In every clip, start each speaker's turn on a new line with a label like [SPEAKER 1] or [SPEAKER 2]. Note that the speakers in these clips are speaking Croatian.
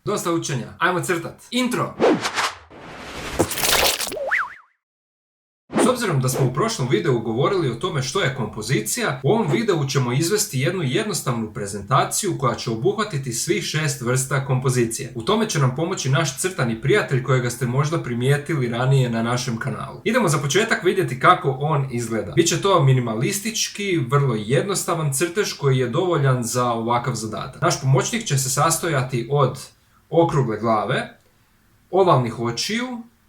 [SPEAKER 1] Dosta učenja, ajmo crtat. Intro! S obzirom da smo u prošlom videu govorili o tome što je kompozicija, u ovom videu ćemo izvesti jednu jednostavnu prezentaciju koja će obuhvatiti svih 6 vrsta kompozicije. U tome će nam pomoći naš crtani prijatelj kojega ste možda primijetili ranije na našem kanalu. Idemo za početak vidjeti kako on izgleda. Biće to minimalistički, vrlo jednostavan crtež koji je dovoljan za ovakav zadatak. Naš pomoćnik će se sastojati od okrugle glave, ovalnih očiju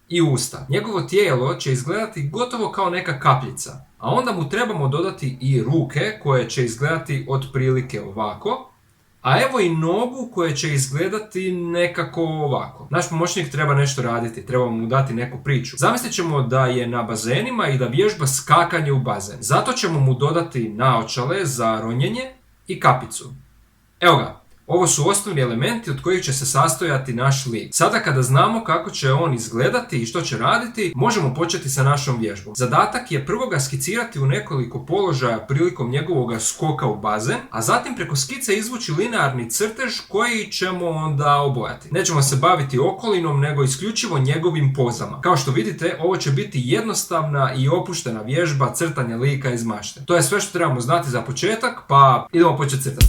[SPEAKER 1] i usta. Njegovo tijelo će izgledati gotovo kao neka kapljica, a onda mu trebamo dodati i ruke koje će izgledati otprilike ovako, a evo i nogu koja će izgledati nekako ovako. Naš pomoćnik treba nešto raditi, trebamo mu dati neku priču. Zamislit ćemo da je na bazenima i da vježba skakanje u bazen. Zato ćemo mu dodati naočale za ronjenje i kapicu. Evo ga. Ovo su osnovni elementi od kojih će se sastojati naš lik. Sada kada znamo kako će on izgledati i što će raditi, možemo početi sa našom vježbom. Zadatak je prvo ga skicirati u nekoliko položaja prilikom njegovog skoka u bazen, a zatim preko skice izvući linearni crtež koji ćemo onda obojati. Nećemo se baviti okolinom, nego isključivo njegovim pozama. Kao što vidite, ovo će biti jednostavna i opuštena vježba crtanja lika iz mašte. To je sve što trebamo znati za početak, pa idemo početi crtati.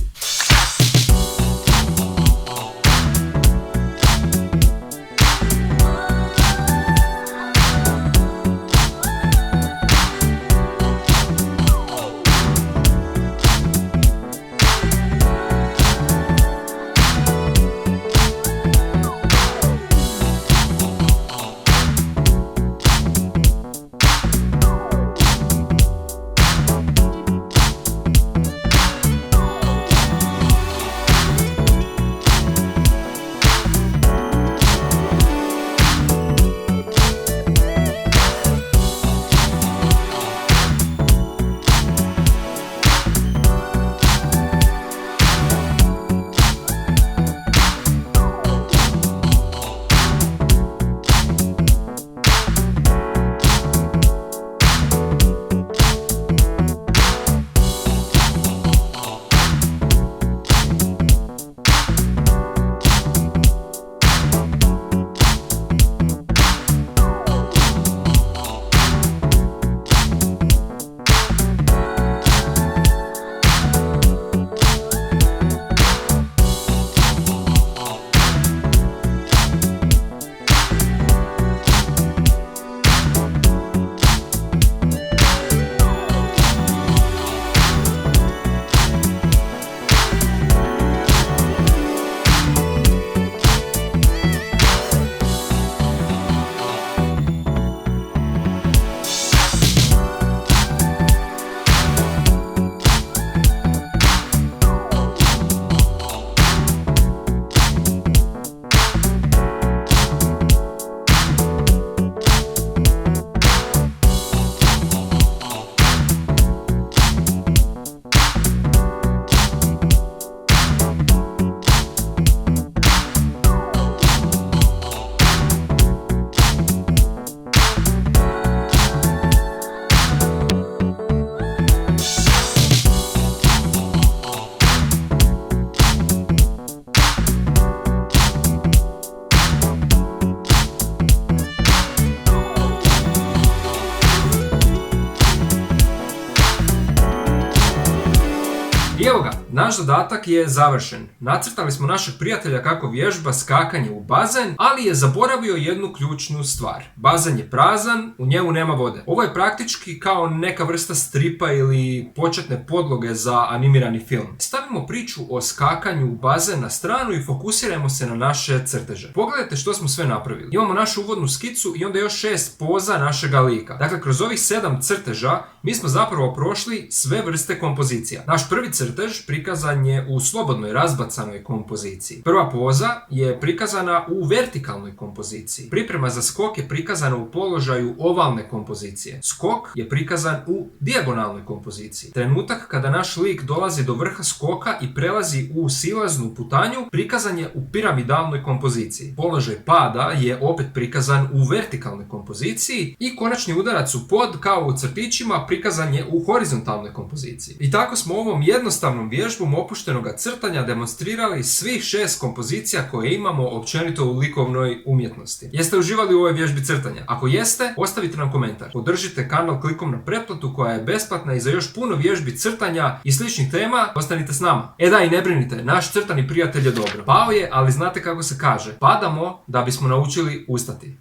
[SPEAKER 1] I evo ga, naš zadatak je završen. Nacrtali smo našeg prijatelja kako vježba skakanje u bazen, ali je zaboravio jednu ključnu stvar. Bazen je prazan, u njemu nema vode. Ovo je praktički kao neka vrsta stripa ili početne podloge za animirani film. Stavimo priču o skakanju u bazen na stranu i fokusirajmo se na naše crteže. Pogledajte što smo sve napravili. Imamo našu uvodnu skicu i onda još 6 poza našega lika. Dakle, kroz ovih 7 crteža mi smo zapravo prošli sve vrste kompozicija. Naš prvi crtež prikazan je u slobodnoj razbacanoj kompoziciji. Prva poza je prikazana u vertikalnoj kompoziciji. Priprema za skok je prikazana u položaju ovalne kompozicije. Skok je prikazan u dijagonalnoj kompoziciji. Trenutak kada naš lik dolazi do vrha skoka i prelazi u silaznu putanju prikazan je u piramidalnoj kompoziciji. Položaj pada je opet prikazan u vertikalnoj kompoziciji i konačni udarac u pod kao u crtićima prikazan prikazan je u horizontalnoj kompoziciji. I tako smo ovom jednostavnom vježbom opuštenog crtanja demonstrirali svih 6 kompozicija koje imamo općenito u likovnoj umjetnosti. Jeste uživali u ovoj vježbi crtanja? Ako jeste, ostavite nam komentar. Podržite kanal klikom na pretplatu koja je besplatna i za još puno vježbi crtanja i sličnih tema ostanite s nama. Da, i ne brinite, naš crtani prijatelj je dobro. Pao je, ali znate kako se kaže, padamo da bismo naučili ustati.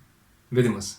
[SPEAKER 1] Vidimo se.